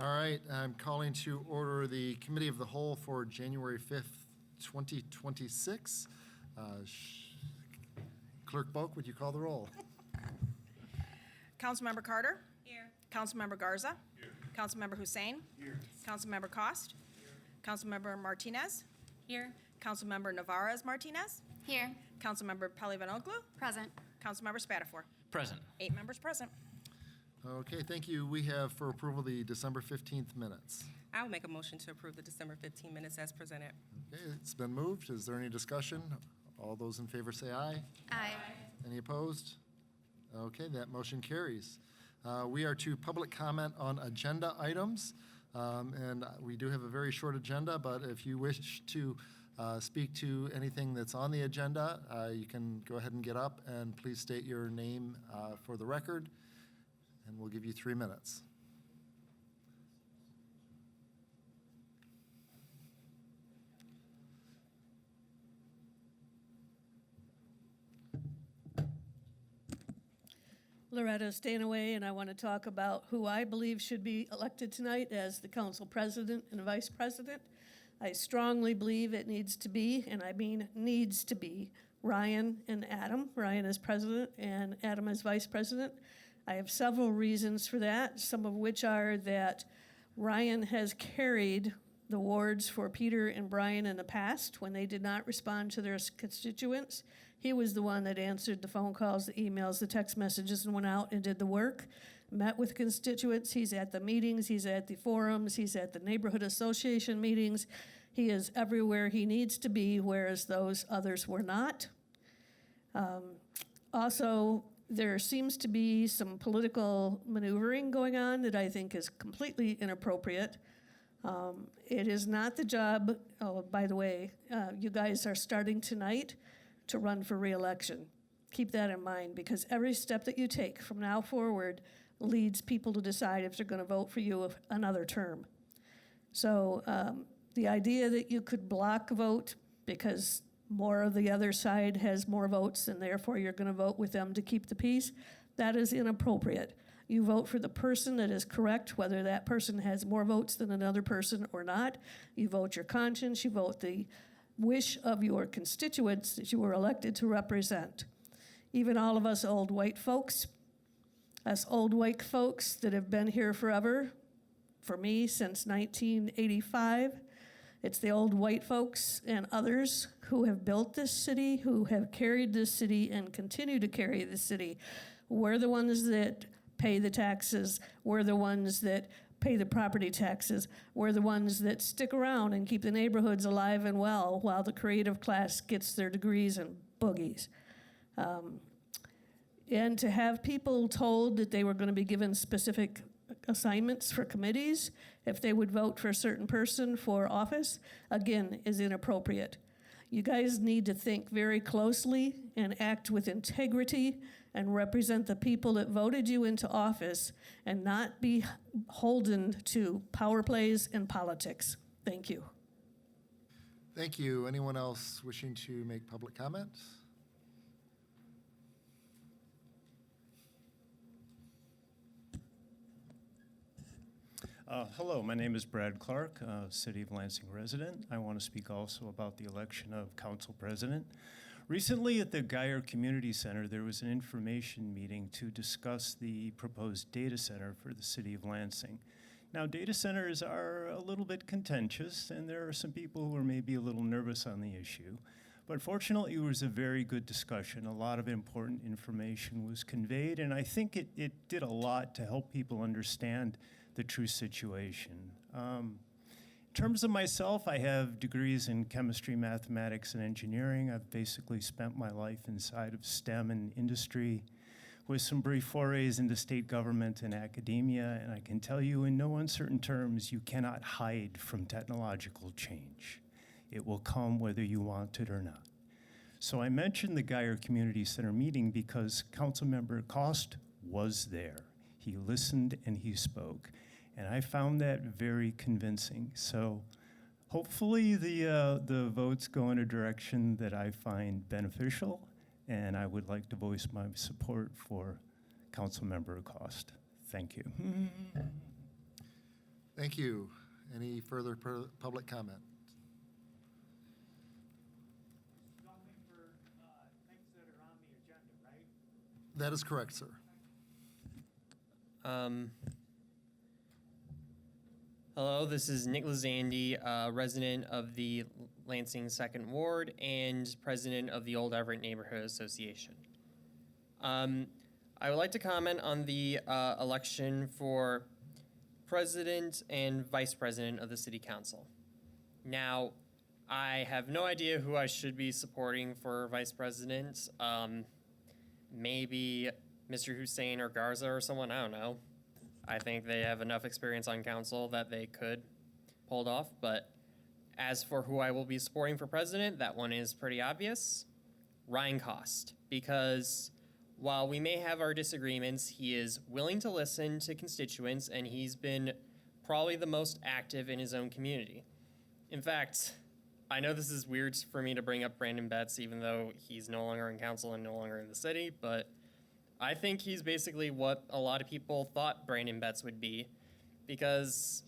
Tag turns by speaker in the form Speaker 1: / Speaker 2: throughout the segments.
Speaker 1: All right, I'm calling to order the Committee of the Whole for January 5th, 2026. Clerk Boak, would you call the roll?
Speaker 2: Councilmember Carter? Here. Councilmember Garza? Here. Councilmember Hussein? Here. Councilmember Cost? Here. Councilmember Martinez?
Speaker 3: Here.
Speaker 2: Councilmember Navarez Martinez?
Speaker 3: Here.
Speaker 2: Councilmember Pelivanoglu?
Speaker 3: Present.
Speaker 2: Councilmember Spatafor?
Speaker 4: Present.
Speaker 2: 8 members present.
Speaker 1: Okay, thank you. We have for approval the December 15th minutes.
Speaker 5: I will make a motion to approve the December 15 minutes as presented.
Speaker 1: Okay, it's been moved. Is there any discussion? All those in favor say aye.
Speaker 3: Aye.
Speaker 1: Any opposed? Okay, that motion carries. We are to public comment on agenda items, and we do have a very short agenda, but if you wish to speak to anything that's on the agenda, you can go ahead and get up and please state your name for the record, and we'll give you 3 minutes.
Speaker 6: Loretta Stanaway, and I want to talk about who I believe should be elected tonight as the council president and vice president. I strongly believe it needs to be, and I mean needs to be, Ryan and Adam. Ryan as president and Adam as vice president. I have several reasons for that, some of which are that Ryan has carried the wards for Peter and Brian in the past when they did not respond to their constituents. He was the one that answered the phone calls, the emails, the text messages, and went out and did the work, met with constituents. He's at the meetings, he's at the forums, he's at the neighborhood association meetings. He is everywhere he needs to be, whereas those others were not. Also, there seems to be some political maneuvering going on that I think is completely inappropriate. It is not the job, oh, by the way, you guys are starting tonight to run for re-election. Keep that in mind, because every step that you take from now forward leads people to decide if they're going to vote for you another term. So the idea that you could block a vote because more of the other side has more votes and therefore you're going to vote with them to keep the peace, that is inappropriate. You vote for the person that is correct, whether that person has more votes than another person or not. You vote your conscience, you vote the wish of your constituents that you were elected to represent. Even all of us old white folks that have been here forever, for me since 1985, it's the old white folks and others who have built this city, who have carried this city and continue to carry this city. We're the ones that pay the taxes. We're the ones that pay the property taxes. We're the ones that stick around and keep the neighborhoods alive and well while the creative class gets their degrees and boogies. And to have people told that they were going to be given specific assignments for committees if they would vote for a certain person for office, again, is inappropriate. You guys need to think very closely and act with integrity and represent the people that voted you into office and not be beholden to power plays and politics. Thank you.
Speaker 1: Thank you. Anyone else wishing to make public comment?
Speaker 7: Hello, my name is Brad Clark, City of Lansing resident. I want to speak also about the election of council president. Recently at the Geyer Community Center, there was an information meeting to discuss the proposed data center for the City of Lansing. Now, data centers are a little bit contentious, and there are some people who are maybe a little nervous on the issue. But fortunately, it was a very good discussion. A lot of important information was conveyed, and I think it did a lot to help people understand the true situation. In terms of myself, I have degrees in chemistry, mathematics, and engineering. I've basically spent my life inside of STEM and industry with some brief forays into state government and academia, and I can tell you in no uncertain terms, you cannot hide from technological change. It will come whether you want it or not. So I mentioned the Geyer Community Center meeting because Councilmember Cost was there. He listened and he spoke, and I found that very convincing. So hopefully the votes go in a direction that I find beneficial, and I would like to voice my support for Councilmember Cost. Thank you.
Speaker 1: Thank you. Any further public comment?
Speaker 3: Only for things that are on the agenda, right?
Speaker 1: That is correct, sir.
Speaker 4: Hello, this is Nick Lazandi, resident of the Lansing Second Ward and president of the Old Everett Neighborhood Association. I would like to comment on the election for president and vice president of the city council. Now, I have no idea who I should be supporting for vice president. Maybe Mr. Hussein or Garza or someone, I don't know. I think they have enough experience on council that they could pull it off. But as for who I will be supporting for president, that one is pretty obvious. Ryan Cost. Because while we may have our disagreements, he is willing to listen to constituents, and he's been probably the most active in his own community. In fact, I know this is weird for me to bring up Brandon Betts, even though he's no longer in council and no longer in the city, but I think he's basically what a lot of people thought Brandon Betts would be, because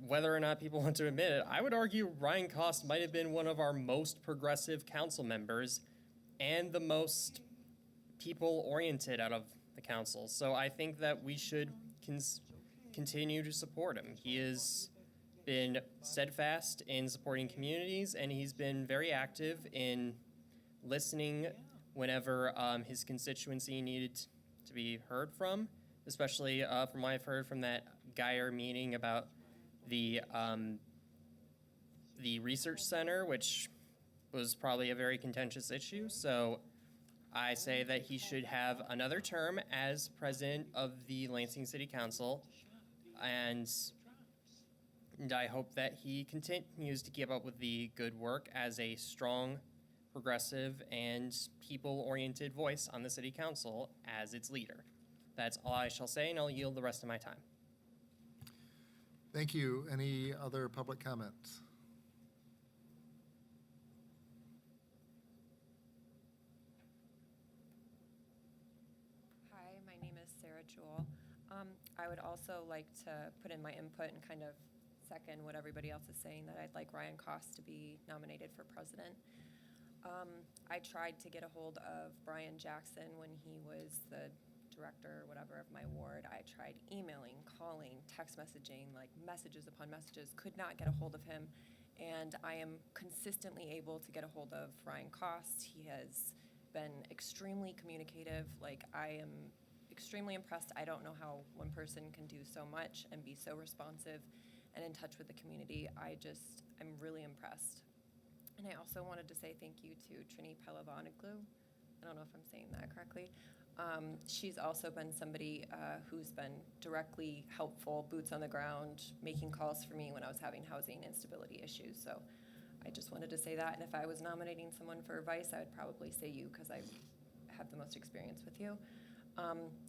Speaker 4: whether or not people want to admit it, I would argue Ryan Cost might have been one of our most progressive council members and the most people-oriented out of the council. So I think that we should continue to support him. He has been steadfast in supporting communities, and he's been very active in listening whenever his constituency needed to be heard from, especially from what I've heard from that Geyer meeting about the research center, which was probably a very contentious issue. So I say that he should have another term as president of the Lansing City Council, and I hope that he continues to keep up with the good work as a strong, progressive, and people-oriented voice on the City Council as its leader. That's all I shall say, and I'll yield the rest of my time.
Speaker 1: Thank you. Any other public comments?
Speaker 8: Hi, my name is Sarah Jewell. I would also like to put in my input and kind of second what everybody else is saying, that I'd like Ryan Cost to be nominated for president. I tried to get a hold of Brian Jackson when he was the director or whatever of my ward. I tried emailing, calling, text messaging, like messages upon messages, could not get a hold of him. And I am consistently able to get a hold of Ryan Cost. He has been extremely communicative. Like, I am extremely impressed. I don't know how one person can do so much and be so responsive and in touch with the community. I'm really impressed. And I also wanted to say thank you to Trini Pelavanoglu. I don't know if I'm saying that correctly. She's also been somebody who's been directly helpful, boots on the ground, making calls for me when I was having housing instability issues. So I just wanted to say that. And if I was nominating someone for vice, I would probably say you, because I have the most experience with you.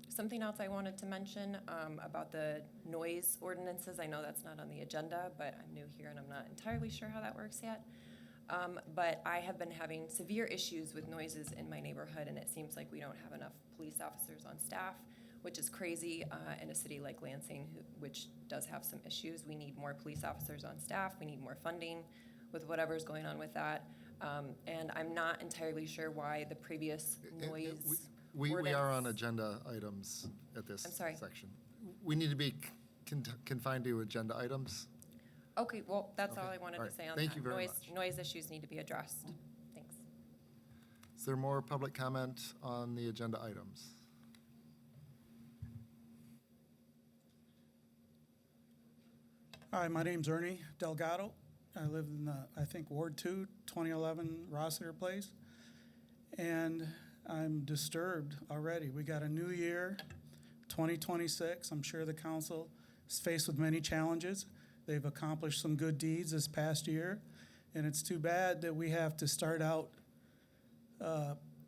Speaker 8: Something else I wanted to mention about the noise ordinances. I know that's not on the agenda, but I'm new here and I'm not entirely sure how that works yet. But I have been having severe issues with noises in my neighborhood, and it seems like we don't have enough police officers on staff, which is crazy in a city like Lansing, which does have some issues. We need more police officers on staff. We need more funding with whatever's going on with that. And I'm not entirely sure why the previous noise
Speaker 1: We are
Speaker 8: ordinance-
Speaker 1: on agenda items at this
Speaker 8: I'm sorry.
Speaker 1: section. We need to be confined to agenda items.
Speaker 8: Okay, well, that's all
Speaker 1: Okay.
Speaker 8: I wanted
Speaker 1: All
Speaker 8: to
Speaker 1: right.
Speaker 8: say on
Speaker 1: Thank
Speaker 8: that.
Speaker 1: you very much.
Speaker 8: Noise issues need to be addressed. Thanks.
Speaker 1: Is there more public comment on the agenda items?
Speaker 3: Hi, my name's Ernie Delgado. I live in Ward 2, 2011 Rossiter Place. And I'm disturbed already. We got a new year, 2026. I'm sure the council is faced with many challenges. They've accomplished some good deeds this past year. And it's too bad that we have to start out.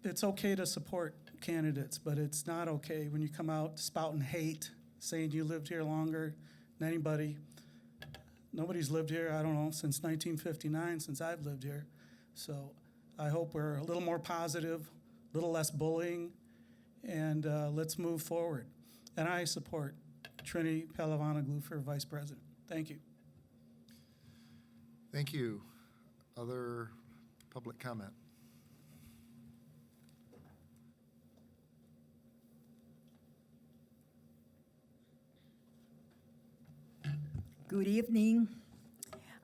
Speaker 3: It's okay to support candidates, but it's not okay when you come out spouting hate, saying you lived here longer than anybody. Nobody's lived here, I don't know, since 1959, since I've lived here. So I hope we're a little more positive, a little less bullying, and let's move forward. And I support Trini Pelavanoglu for vice president. Thank you.
Speaker 1: Thank you. Other public comment?
Speaker 9: Good evening.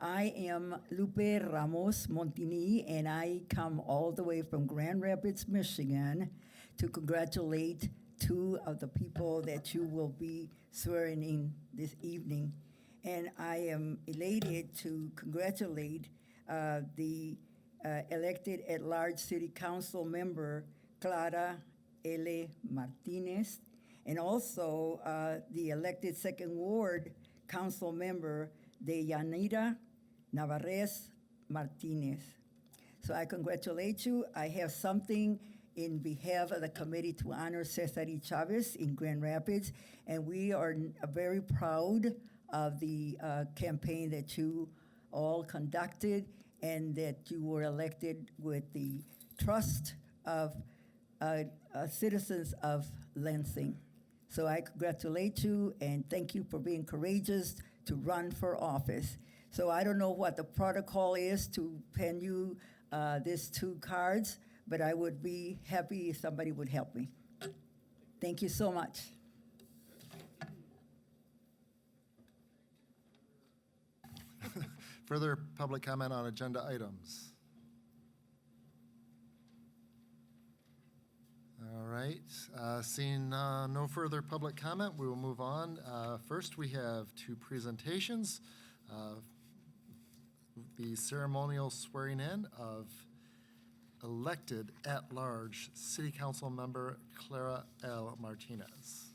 Speaker 9: I am Lupe Ramos Montini, and I come all the way from Grand Rapids, Michigan, to congratulate two of the people that you will be swearing in this evening. And I am elated to congratulate the elected at-large City Council member, Clara L. Martinez, and also the elected Second Ward Council member, Deyanira Navarez Martinez. So I congratulate you. I have something in behalf of the committee to honor Cesari Chavez in Grand Rapids, and we are very proud of the campaign that you all conducted and that you were elected with the trust of citizens of Lansing. So I congratulate you and thank you for being courageous to run for office. So I don't know what the protocol is to pen you these two cards, but I would be happy if somebody would help me. Thank you so much.
Speaker 1: Further public comment on agenda items? All right, seeing no further public comment, we will move on. First, we have two presentations. The ceremonial swearing in of elected at-large City Council member Clara L. Martinez.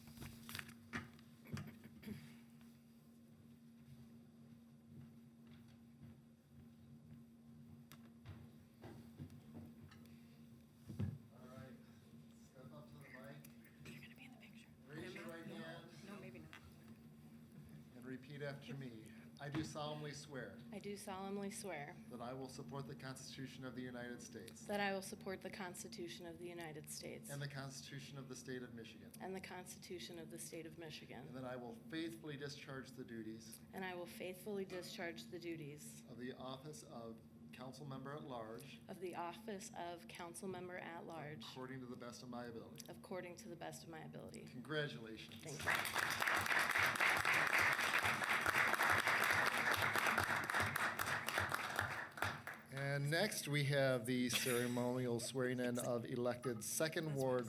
Speaker 1: Repeat after me. I do solemnly swear
Speaker 10: I do solemnly swear
Speaker 1: that I will support the Constitution of the United States
Speaker 10: that I will support the Constitution of the United States
Speaker 1: and the Constitution of the State of Michigan,
Speaker 10: and the Constitution of the State of Michigan,
Speaker 1: and that I will faithfully discharge the duties
Speaker 10: and I will faithfully discharge the duties
Speaker 1: of the office of Council Member at Large
Speaker 10: of the office of Council Member at Large
Speaker 1: according to the best of my ability.
Speaker 10: according to the best of my ability.
Speaker 1: Congratulations.
Speaker 10: Thank you.
Speaker 1: And next, we have the ceremonial swearing in of elected Second Ward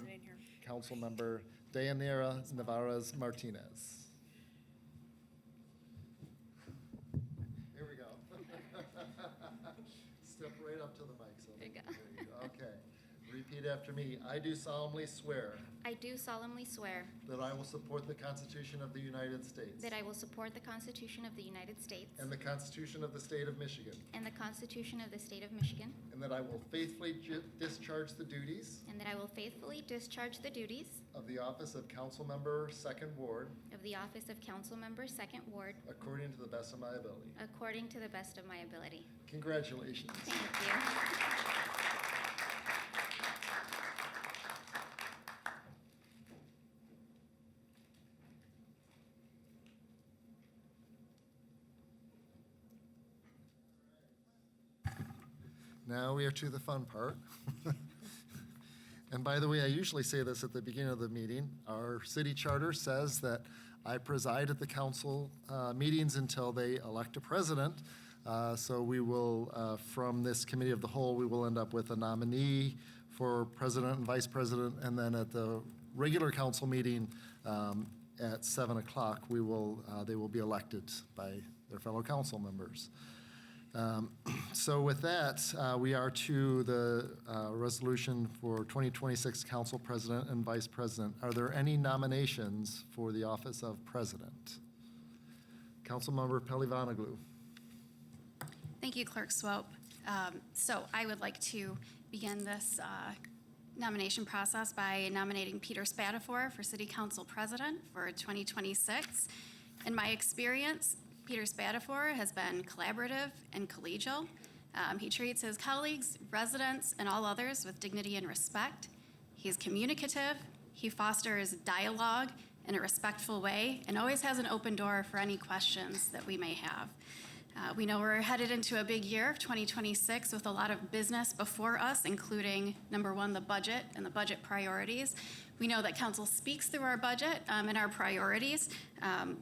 Speaker 1: Council Member Deyanira Navarez Martinez. Here we go. Step right up to the mic. So
Speaker 11: There you go.
Speaker 1: there you go. Okay. Repeat after me. I do solemnly swear
Speaker 11: I do solemnly swear
Speaker 1: that I will support the Constitution of the United States
Speaker 11: that I will support the Constitution of the United States
Speaker 1: and the Constitution of the State of Michigan,
Speaker 11: and the Constitution of the State of Michigan,
Speaker 1: and that I will faithfully discharge the duties
Speaker 11: and that I will faithfully discharge the duties
Speaker 1: of the office of Council Member, Second Ward,
Speaker 11: of the office of Council Member, Second Ward,
Speaker 1: according to the best of my ability.
Speaker 11: according to the best of my ability.
Speaker 1: Congratulations.
Speaker 11: Thank you.
Speaker 1: Now we are to the fun part. And by the way, I usually say this at the beginning of the meeting. Our city charter says that I preside at the council meetings until they elect a president. So we will, from this committee of the whole, we will end up with a nominee for president and vice president. And then at the regular council meeting at 7 o'clock, they will be elected by their fellow council members. So with that, we are to the resolution for 2026 council president and vice president. Are there any nominations for the office of president? Councilmember Pelivanoglu.
Speaker 12: Thank you, Clerk Swope. So I would like to begin this nomination process by nominating Peter Spatafor for City Council President for 2026. In my experience, Peter Spatafor has been collaborative and collegial. He treats his colleagues, residents, and all others with dignity and respect. He's communicative. He fosters dialogue in a respectful way and always has an open door for any questions that we may have. We know we're headed into a big year of 2026 with a lot of business before us, including, number one, the budget and the budget priorities. We know that council speaks through our budget and our priorities.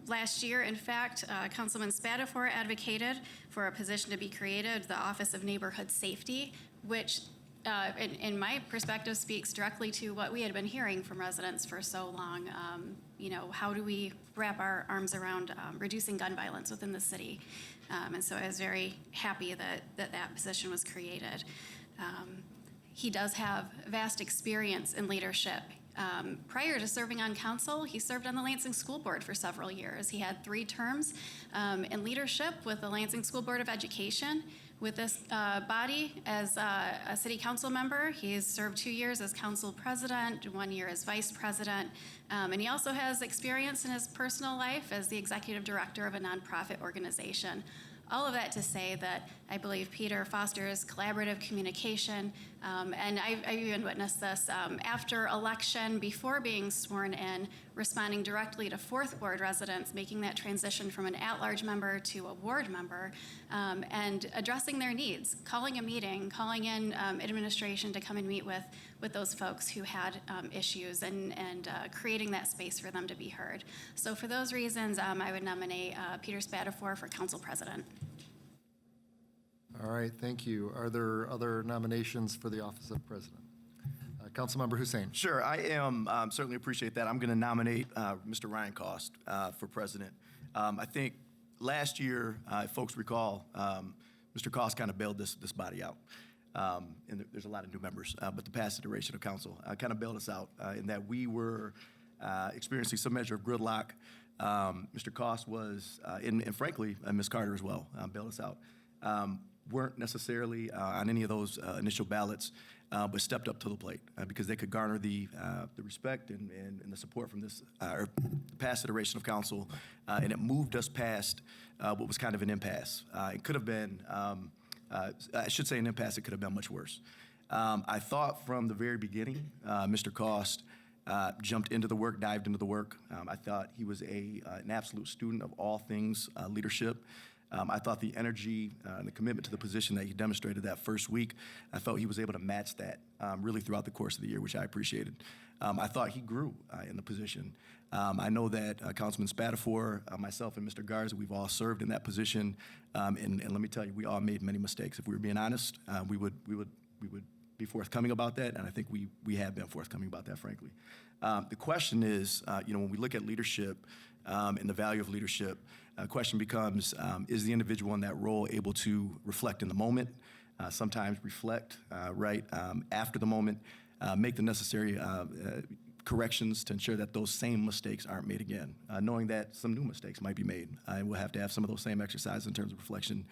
Speaker 12: Last year, in fact, Councilman Spatafor advocated for a position to be created, the Office of Neighborhood Safety, which in my perspective speaks directly to what we had been hearing from residents for so long. How do we wrap our arms around reducing gun violence within the city? And so I was very happy that position was created. He does have vast experience in leadership. Prior to serving on council, he served on the Lansing School Board for several years. He had 3 terms in leadership with the Lansing School Board of Education. With this body as a city council member, he's served 2 years as council president, 1 year as vice president, and he also has experience in his personal life as the executive director of a nonprofit organization. All of that to say that I believe Peter fosters collaborative communication, and I've even witnessed this after election, before being sworn in, responding directly to 4th Ward residents, making that transition from an at-large member to a ward member, and addressing their needs, calling a meeting, calling in administration to come and meet with those folks who had issues, and creating that space for them to be heard. So for those reasons, I would nominate Peter Spatafor for council president.
Speaker 1: All right, thank you. Are there other nominations for the office of president? Councilmember Hussein.
Speaker 13: Sure, I am certainly appreciate that. I'm going to nominate Mr. Ryan Cost for president. I think last year, if folks recall, Mr. Cost kind of bailed this body out. And there's a lot of new members, but the past iteration of council kind of bailed us out in that we were experiencing some measure of gridlock. Mr. Cost was, and frankly, Ms. Carter as well, bailed us out. Weren't necessarily on any of those initial ballots, but stepped up to the plate because they could garner the respect and the support from this past iteration of council, and it moved us past what was kind of an impasse. It could have been, I should say an impasse, it could have been much worse. I thought from the very beginning, Mr. Cost jumped into the work, dived into the work. I thought he was an absolute student of all things leadership. I thought the energy and the commitment to the position that he demonstrated that first week, I felt he was able to match that really throughout the course of the year, which I appreciated. I thought he grew in the position. I know that Councilman Spatafor, myself, and Mr. Garza, we've all served in that position, and let me tell you, we all made many mistakes. If we were being honest, we would be forthcoming about that, and I think we have been forthcoming about that, frankly. The question is, when we look at leadership and the value of leadership, the question becomes, is the individual in that role able to reflect in the moment, sometimes reflect right after the moment, make the necessary corrections to ensure that those same mistakes aren't made again, knowing that some new mistakes might be made, and we'll have to have some of those same exercises in terms of reflection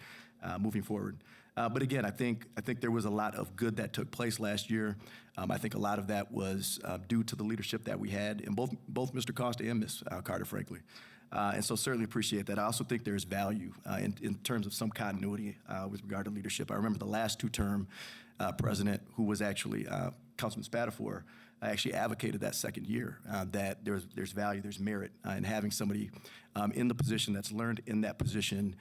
Speaker 13: moving forward. But again, I think there was a lot of good that took place last year. I think a lot of that was due to the leadership that we had in both Mr. Costa and Ms. Carter, frankly. And so certainly appreciate that. I also think there's value in terms of some continuity with regard to leadership. I remember the last 2-term president, who was actually Councilman Spatafor, actually advocated that second year, that there's value, there's merit in having somebody in the position that's learned in that position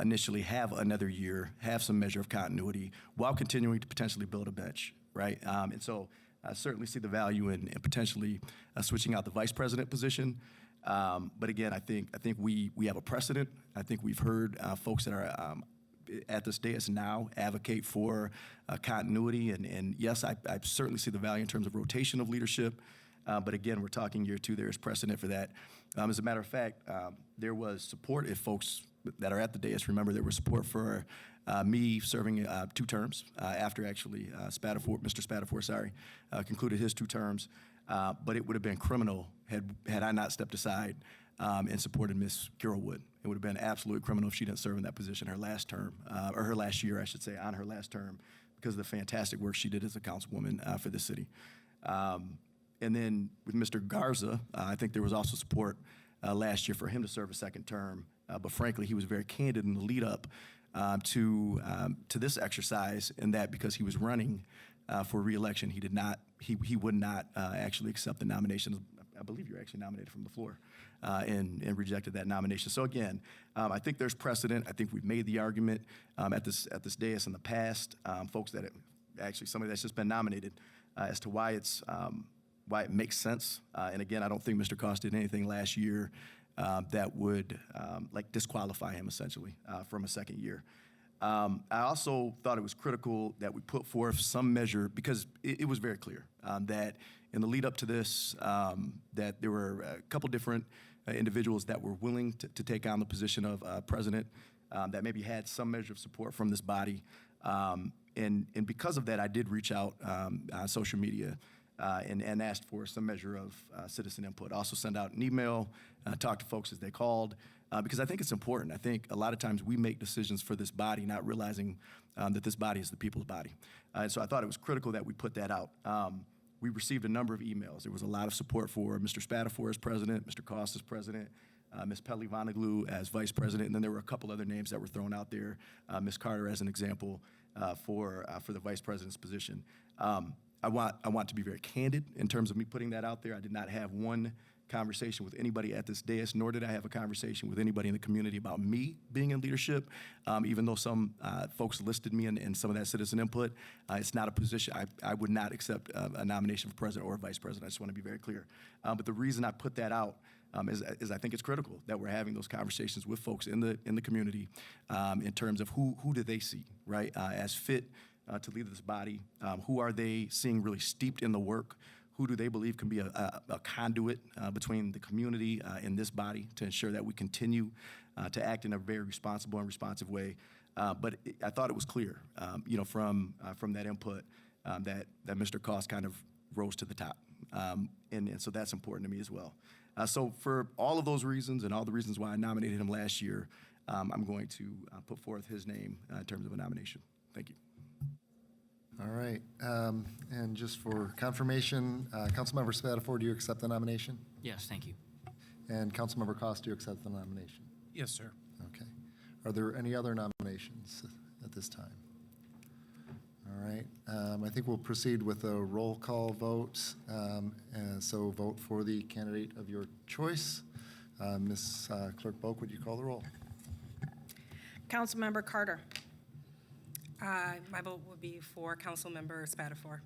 Speaker 13: initially have another year, have some measure of continuity, while continuing to potentially build a bench, right? And so I certainly see the value in potentially switching out the vice president position. But again, I think we have a precedent. I think we've heard folks that are at this dais now advocate for continuity. And yes, I certainly see the value in terms of rotation of leadership. But again, we're talking year 2, there is precedent for that. As a matter of fact, there was support, if folks that are at the dais remember, there was support for me serving 2 terms after actually Mr. Spatafor, concluded his 2 terms. But it would have been criminal had I not stepped aside and supported Ms. Carol Wood. It would have been absolutely criminal if she didn't serve in that position her last term, or her last year, I should say, on her last term, because of the fantastic work she did as a councilwoman for the city. And then with Mr. Garza, I think there was also support last year for him to serve a second term. But frankly, he was very candid in the lead up to this exercise, in that because he was running for re-election, he would not actually accept the nomination believe you're actually nominated from the floor, and rejected that nomination. So again, I think there's precedent. I think we've made the argument at this dais in the past, folks that actually somebody that's just been nominated, as to why it makes sense. And again, I don't think Mr. Cost did anything last year that would like disqualify him essentially from a second year. I also thought it was critical that we put forth some measure, because it was very clear that in the lead up to this, that there were a couple different individuals that were willing to take on the position of president, that maybe had some measure of support from this body. And because of that, I did reach out on social media and asked for some measure of citizen input. Also send out an email, talk to folks as they called, because I think it's important. I think a lot of times we make decisions for this body, not realizing that this body is the people's body. And so I thought it was critical that we put that out. We received a number of emails. There was a lot of support for Mr. Spatafor as president, Mr. Cost as president, Ms. Pelli-Vonnegut as vice president, and then there were a couple other names that were thrown out there, Ms. Carter as an example for the vice president's position. I want to be very candid in terms of me putting that out there. I did not have one conversation with anybody at this dais, nor did I have a conversation with anybody in the community about me being in leadership, even though some folks listed me in some of that citizen input. It's not a position. I would not accept a nomination for president or vice president. I just want to be very clear. But the reason I put that out is I think it's critical that we're having those conversations with folks in the community in terms of who do they see, right, as fit to lead this body. Who are they seeing really steeped in the work? Who do they believe can be a conduit between the community and this body to ensure that we continue to act in a very responsible and responsive way? But I thought it was clear, from that input that Mr. Cost kind of rose to the top. And so that's important to me as well. So for all of those reasons and all the reasons why I nominated him last year, I'm going to put forth his name in terms of a nomination. Thank you.
Speaker 1: All right. And just for confirmation, Councilmember Spatafor, do you accept the nomination?
Speaker 14: Yes, thank you.
Speaker 1: And Councilmember Cost, do you accept the nomination?
Speaker 15: Yes, sir.
Speaker 1: Okay. Are there any other nominations at this time? All right. I think we'll proceed with a roll call vote. And so vote for the candidate of your choice. Ms. Clerk Boak, would you call the roll?
Speaker 2: Councilmember Carter.
Speaker 5: My vote would be for Councilmember Spatafor.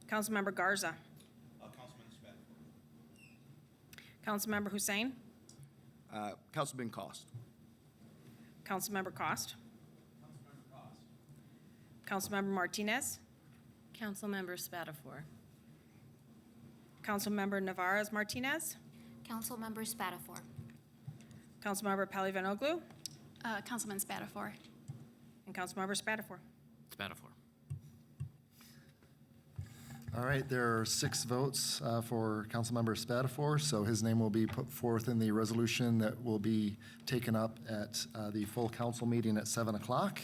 Speaker 2: Councilmember Garza.
Speaker 15: Councilman Spatafor.
Speaker 2: Councilmember Hussein.
Speaker 13: Councilman Cost.
Speaker 2: Councilmember Cost. Councilmember Martinez.
Speaker 10: Councilmember Spatafor.
Speaker 2: Councilmember Navarez Martinez.
Speaker 11: Councilmember Spatafor.
Speaker 2: Councilmember Pelli-Vonnegut.
Speaker 12: Councilman Spatafor.
Speaker 2: And Councilmember Spatafor.
Speaker 14: Spatafor.
Speaker 1: All right, there are 6 votes for Councilmember Spatafor, so his name will be put forth in the resolution that will be taken up at the full council meeting at 7 o'clock.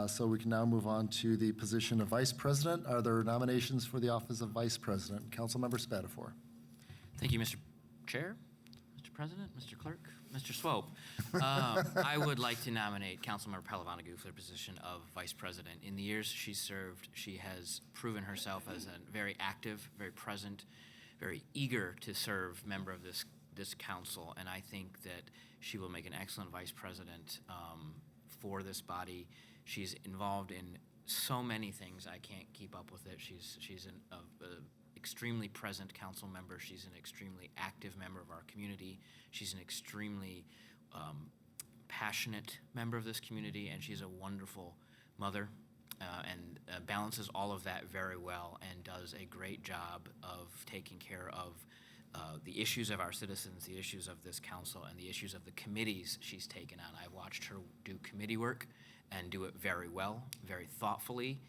Speaker 1: So we can now move on to the position of Vice President. Are there nominations for the office of Vice President? Councilmember Spatafor.
Speaker 14: Thank you, Mr. Chair, Mr. President, Mr. Clerk, Mr. Swope. I would like to nominate Councilmember Pelli-Vonnegut for the position of Vice President. In the years she's served, she has proven herself as a very active, very present, very eager to serve member of this council, and I think that she will make an excellent Vice President for this body. She's involved in so many things, I can't keep up with it. She's an extremely present council member. She's an extremely active member of our community. She's an extremely passionate member of this community, and she's a wonderful mother and balances all of that very well and does a great job of taking care of the issues of our citizens, the issues of this council, and the issues of the committees she's taken on. I've watched her do committee work and do it very well, very thoughtfully.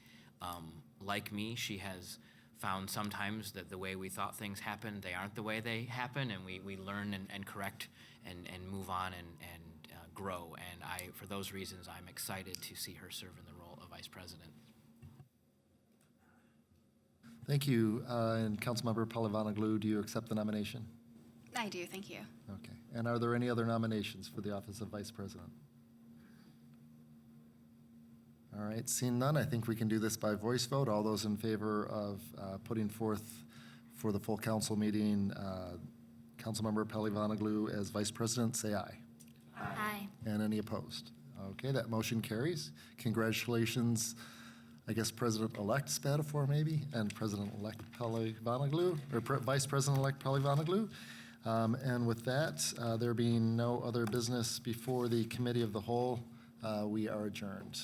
Speaker 14: Like me, she has found sometimes that the way we thought things happened, they aren't the way they happen, and we learn and correct and move on and grow. And for those reasons, I'm excited to see her serve in the role of Vice President.
Speaker 1: Thank you. And Councilmember Pelli-Vonnegut, do you accept the nomination?
Speaker 12: I do, thank you.
Speaker 1: Okay. And are there any other nominations for the office of Vice President? All right, seeing none, I think we can do this by voice vote. All those in favor of putting forth for the full council meeting, Councilmember Pelli-Vonnegut as vice president, say aye.
Speaker 11: Aye.
Speaker 1: And any opposed? Okay, that motion carries. Congratulations, I guess President-elect Spatafor maybe, and President-elect Pelli-Vonnegut, or Vice President-elect Pelli-Vonnegut. And with that, there being no other business before the committee of the whole, we are adjourned.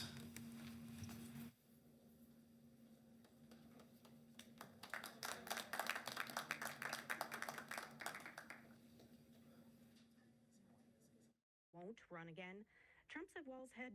Speaker 16: Won't run again. Trump said Walls had